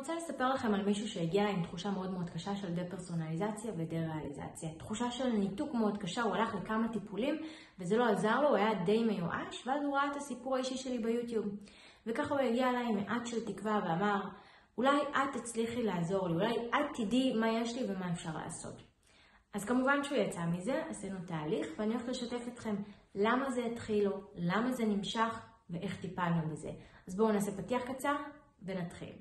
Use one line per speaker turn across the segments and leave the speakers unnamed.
רוצה לספר לכם על מישהו שהגיע עם תחושה מאוד מאוד קשה של דה-פרסונליזציה ודה-ריאליזציה. תחושה של ניתוק מאוד קשה, הוא הלך לכמה טיפולים וזה לא עזר לו, הוא היה די מיואש, ואז הוא ראה את הסיפור האישי שלי ביוטיוב. וככה הוא הגיע אליי עם מעט של תקווה ואמר, אולי את תצליחי לעזור לי, אולי את תדעי מה יש לי ומה אפשר לעשות. אז כמובן שהוא יצא מזה, עשינו תהליך, ואני הולכת לשתף אתכם למה זה התחיל לו, למה זה נמשך ואיך טיפלנו בזה. אז בואו נעשה פתיח קצר ונתחיל.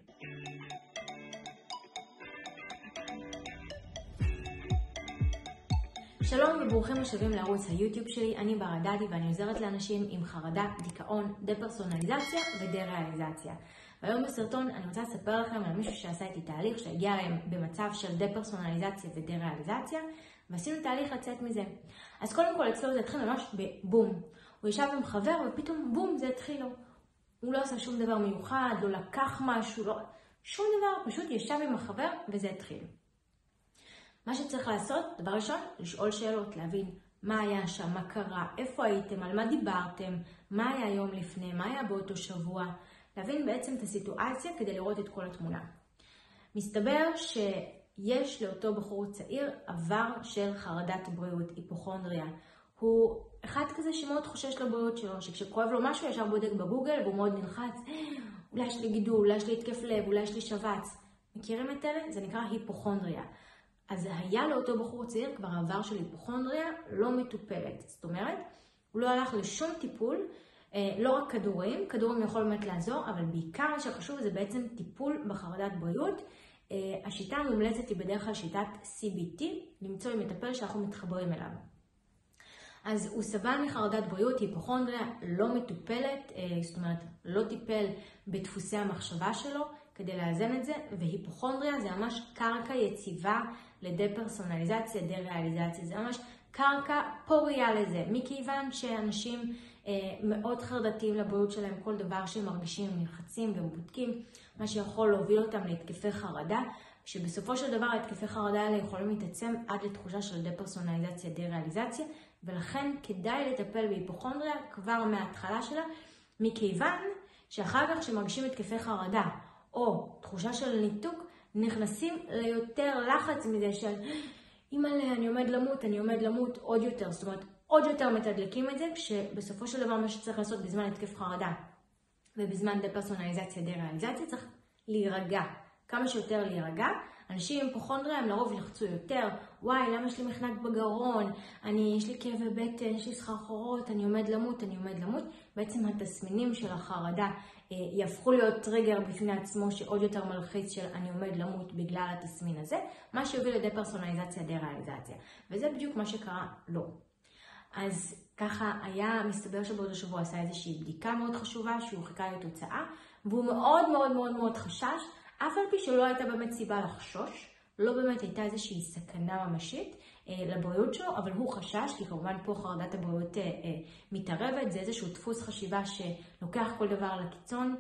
שלום וברוכים השבים לערוץ היוטיוב שלי, אני ברדדי ואני עוזרת לאנשים עם חרדה, דיכאון, דה-פרסונליזציה ודה-ריאליזציה. והיום בסרטון אני רוצה לספר לכם על מישהו שעשה איתי תהליך שהגיע להם במצב של דה-פרסונליזציה ודה-ריאליזציה, ועשינו תהליך לצאת מזה. אז קודם כל אצלו זה התחיל ממש בבום. הוא ישב עם חבר ופתאום בום זה התחיל לו. הוא לא עשה שום דבר מיוחד, לא לקח משהו, לא... שום דבר, פשוט ישב עם החבר וזה התחיל. מה שצריך לעשות, דבר ראשון, לשאול שאלות, להבין מה היה שם, מה קרה, איפה הייתם, על מה דיברתם, מה היה יום לפני, מה היה באותו שבוע, להבין בעצם את הסיטואציה כדי לראות את כל התמונה. מסתבר שיש לאותו בחור צעיר עבר של חרדת בריאות, היפוכונדריה. הוא אחד כזה שמאוד חושש לבריאות שלו, שכשכואב לו משהו ישר בודק בגוגל והוא מאוד נלחץ, אולי יש לי גידול, אולי יש לי התקף לב, אולי יש לי שבץ. מכירים את אלה? זה נקרא היפוכונדריה. אז היה לאותו בחור צעיר כבר עבר של היפוכונדריה לא מטופלת. זאת אומרת, הוא לא הלך לשום טיפול, לא רק כדורים, כדורים יכול באמת לעזור, אבל בעיקר מה שחשוב זה בעצם טיפול בחרדת בריאות. השיטה המומלצת היא בדרך כלל שיטת CBT, למצוא עם מטפל שאנחנו מתחברים אליו. אז הוא סבל מחרדת בריאות, היפוכונדריה לא מטופלת, זאת אומרת לא טיפל בדפוסי המחשבה שלו כדי לאזן את זה, והיפוכונדריה זה ממש קרקע יציבה לדה-פרסונליזציה, דה-ריאליזציה, זה ממש קרקע פוריה לזה, מכיוון שאנשים מאוד חרדתיים לבריאות שלהם, כל דבר שהם מרגישים נלחצים ובודקים, מה שיכול להוביל אותם להתקפי חרדה, שבסופו של דבר התקפי חרדה האלה יכולים להתעצם עד לתחושה של דה-פרסונליזציה, דה-ריאליזציה, ולכן כדאי לטפל בהיפוכונדריה כבר מההתחלה שלה, מכיוון שאחר כך שמרגישים התקפי חרדה או תחושה של ניתוק, נכנסים ליותר לחץ מזה של אימא'לה, אני עומד למות עוד יותר, זאת אומרת עוד יותר מתדלקים את זה, כשבסופו של דבר מה שצריך לעשות בזמן התקף חרדה ובזמן דה-פרסונליזציה, דה-ריאליזציה צריך להירגע, כמה שיותר להירגע. אנשים עם היפוכונדריה הם לרוב ילחצו יותר, וואי, למה יש לי מחנק בגרון, יש לי כאבי בטן, יש לי סחרחורות, אני עומד למות. בעצם התסמינים של החרדה יהפכו להיות טריגר בפני עצמו שעוד יותר מלחיץ של אני עומד למות בגלל התסמין הזה, מה שיוביל לידי פרסונליזציה, דה-ריאליזציה. וזה בדיוק מה שקרה לו. אז ככה היה מסתבר שבאותו שבוע עשה איזושהי בדיקה מאוד חשובה שהוא חיכה לתוצאה, והוא מאוד מאוד מאוד מאוד חשש, אף על פי שלא הייתה באמת סיבה לחשוש, לא באמת הייתה איזושהי סכנה ממשית לבריאות שלו, אבל הוא חשש, כי כמובן פה חרדת הבריאות מתערבת, זה איזשהו דפוס חשיבה שלוקח כל דבר לקיצון,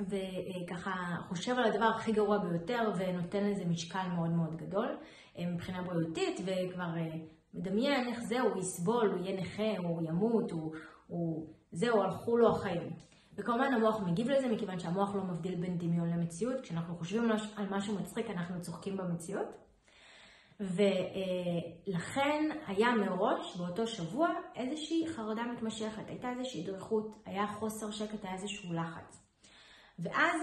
וככה חושב על הדבר הכי גרוע ביותר, ונותן לזה משקל מאוד מאוד גדול מבחינה בריאותית, וכבר מדמיין איך זה, הוא יסבול, הוא יהיה נכה, הוא ימות, זהו, הלכו לו החיים. וכמובן המוח מגיב לזה, מכיוון שהמוח לא מבדיל בין דמיון למציאות. כשאנחנו חושבים על משהו מצחיק, אנחנו צוחקים במציאות. ולכן היה מראש באותו שבוע איזושהי חרדה מתמשכת, הייתה איזושהי דריכות, היה חוסר שקט, היה איזשהו לחץ. ואז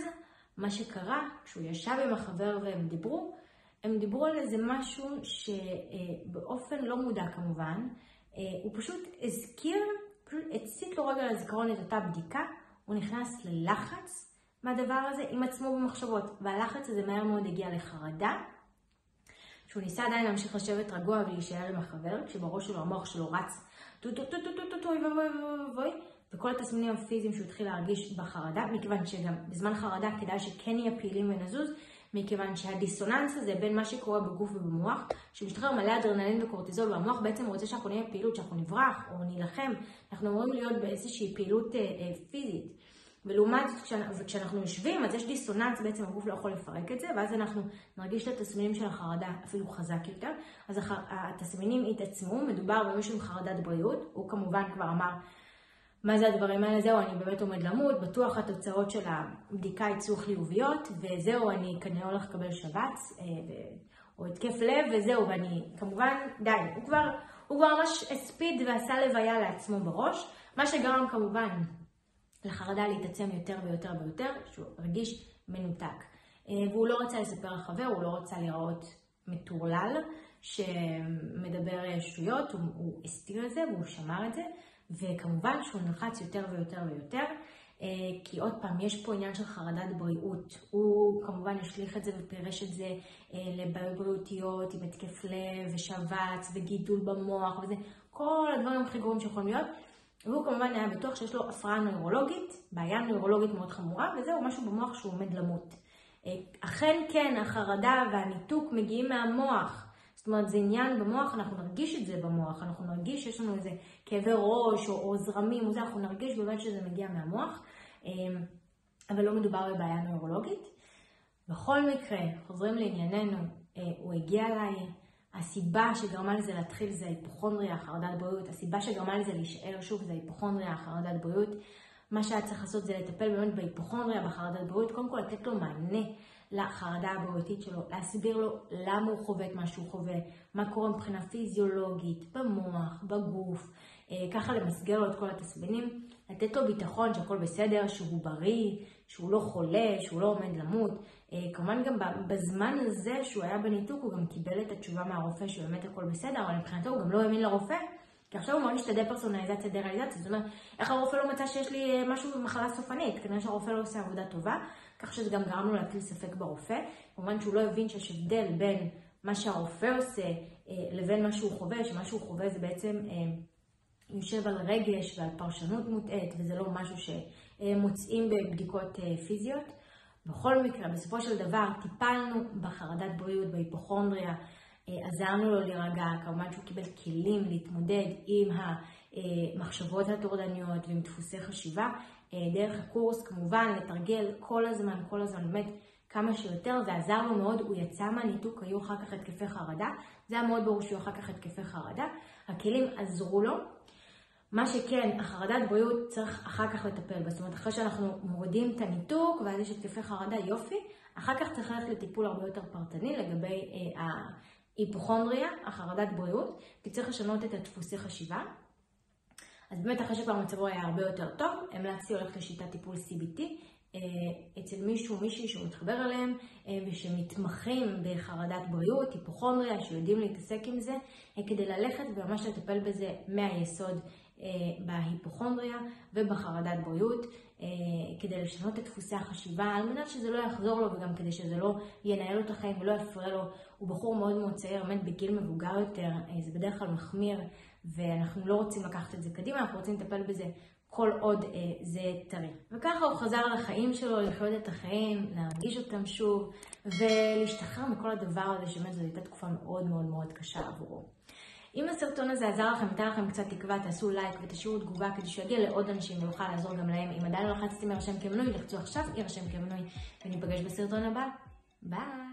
מה שקרה, כשהוא ישב עם החבר והם דיברו על איזה משהו שבאופן לא מודע כמובן, הוא פשוט הצית לו רגע לזיכרון את אותה בדיקה, הוא נכנס ללחץ מהדבר הזה עם עצמו במחשבות, והלחץ הזה מהר מאוד הגיע לחרדה, שהוא ניסה עדיין להמשיך לשבת רגוע ולהישאר עם החבר, כשבראש שלו המוח שלו רץ, וכל התסמינים הפיזיים שהוא התחיל להרגיש בחרדה, מכיוון שגם בזמן חרדה כדאי שכן יהיה פעילים ונזוז, מכיוון שהדיסוננס הזה בין מה שקורה בגוף ובמוח, שמשתחרר מלא אדרנלין וקורטיזול, והמוח בעצם רוצה שאנחנו נהיה פעילות, שאנחנו נברח או נילחם, אנחנו אמורים להיות באיזושהי פעילות פיזית. ולעומת וכשאנחנו יושבים, אז יש דיסוננס, בעצם הגוף לא יכול לפרק את זה, ואז אנחנו נרגיש את התסמינים של החרדה אפילו חזק יותר. אז התסמינים התעצמו, מדובר במישהו עם חרדת בריאות, הוא כמובן כבר אמר, מה זה הדברים האלה? זהו, אני באמת עומד למות, בטוח התוצאות של הבדיקה יצאו חיוביות, וזהו, אני כנראה הולך לקבל שבץ, או התקף לב, וזהו, ואני כמובן, די, הוא כבר ממש הספיד ועשה לוויה לעצמו בראש, מה שגרם כמובן לחרדה להתעצם יותר ויותר ויותר, שהוא רגיש מנותק. והוא לא רצה לספר לחבר, הוא לא רצה לראות מטורלל שמדבר שטויות, הוא הסתיר את זה והוא שמר את זה, וכמובן שהוא נלחץ יותר ויותר ויותר, כי עוד פעם, יש פה עניין של חרדת בריאות. הוא כמובן השליך את זה ופירש את זה לבעיות בריאותיות, עם התקף לב ושבץ וגידול במוח וזה, כל הדברים הכי גרועים שיכולים להיות. והוא כמובן היה בטוח שיש לו הפרעה נוירולוגית, בעיה נוירולוגית מאוד חמורה, וזהו משהו במוח שהוא עומד למות. אכן כן, החרדה והניתוק מגיעים מהמוח. זאת אומרת, זה עניין במוח, אנחנו נרגיש את זה במוח, אנחנו נרגיש שיש לנו איזה כאבי ראש או זרמים, וזה, אנחנו נרגיש באמת שזה מגיע מהמוח, אבל לא מדובר בבעיה נוירולוגית. בכל מקרה, חוזרים לענייננו, הוא הגיע אליי, הסיבה שגרמה לזה להתחיל זה היפוכונדריה, חרדת בריאות, הסיבה שגרמה לזה להישאר שוב זה היפוכונדריה, חרדת בריאות. מה שהיה צריך לעשות זה לטפל באמת בהיפוכונדריה, בחרדת בריאות, קודם כל לתת לו מענה לחרדה הבריאותית שלו, להסביר לו למה הוא חווה את מה שהוא חווה, מה קורה מבחינה פיזיולוגית, במוח, בגוף, ככה למסגר לו את כל התסמינים, לתת לו ביטחון שהכל בסדר, שהוא בריא, שהוא לא חולה, שהוא לא עומד למות. כמובן גם בזמן הזה שהוא היה בניתוק, הוא גם קיבל את התשובה מהרופא שבאמת הכל בסדר, אבל מבחינתו הוא גם לא האמין לרופא, כי עכשיו הוא מאוד משתדל פרסונליזציה, דריאליזציה, זאת אומרת, איך הרופא לא מצא שיש לי משהו במחלה סופנית, כנראה שהרופא לא עושה עבודה טובה, כך שזה גם גרם לו להטיל ספק ברופא. כמובן שהוא לא הבין שיש הבדל בין מה שהרופא עושה לבין מה שהוא חווה, שמה שהוא חווה זה בעצם יושב על רגש ועל פרשנות מוטעת, וזה לא משהו שמוצאים בבדיקות פיזיות. בכל מקרה, בסופו של דבר, טיפלנו בחרדת בריאות, בהיפוכונדריה, עזרנו לו להירגע, כמובן שהוא קיבל כלים להתמודד עם המחשבות הטורדניות ועם דפוסי חשיבה, דרך הקורס כמובן לתרגל כל הזמן, באמת כמה שיותר, זה עזר לו מאוד, הוא יצא מהניתוק, היו אחר כך התקפי חרדה, זה היה מאוד ברור שיהיו אחר כך התקפי חרדה, הכלים עזרו לו. מה שכן, החרדת בריאות צריך אחר כך לטפל בה, זאת אומרת, אחרי שאנחנו מורידים את הניתוק ואז יש התקפי חרדה, יופי, אחר כך צריך ללכת לטיפול הרבה יותר פרטני לגבי ההיפוכונדריה, החרדת בריאות, כי צריך לשנות את הדפוסי חשיבה. אז באמת אחרי שכבר מצבו היה הרבה יותר טוב, המלצתי הולכת לשיטת טיפול CBT, אצל מישהי שהוא מתחבר אליהם, ושמתמחים בחרדת בריאות, היפוכונדריה, שיודעים להתעסק עם זה, כדי ללכת וממש לטפל בזה מהיסוד בהיפוכונדריה ובחרדת בריאות, כדי לשנות את דפוסי החשיבה, על מנת שזה לא יחזור לו וגם כדי שזה לא ינהל לו את החיים ולא יפריע לו. הוא בחור מאוד מאוד צעיר, באמת בגיל מבוגר יותר, זה בדרך כלל מחמיר, ואנחנו לא רוצים לקחת את זה קדימה, אנחנו רוצים לטפל בזה כל עוד זה טרי. וככה הוא חזר לחיים שלו, לחיות את החיים, להרגיש אותם שוב, ולהשתחרר מכל הדבר הזה, שבאמת זו הייתה תקופה מאוד מאוד מאוד קשה עבורו. אם הסרטון הזה עזר לכם, נתן לכם קצת תקווה, תעשו לייק ותשאירו תגובה כדי שיגיע לעוד אנשים ויוכל לעזור גם להם. אם עדיין לא לחצתם להירשם כמנוי, לחצו עכשיו, יירשם כמנוי, וניפגש בסרטון הבא. ביי!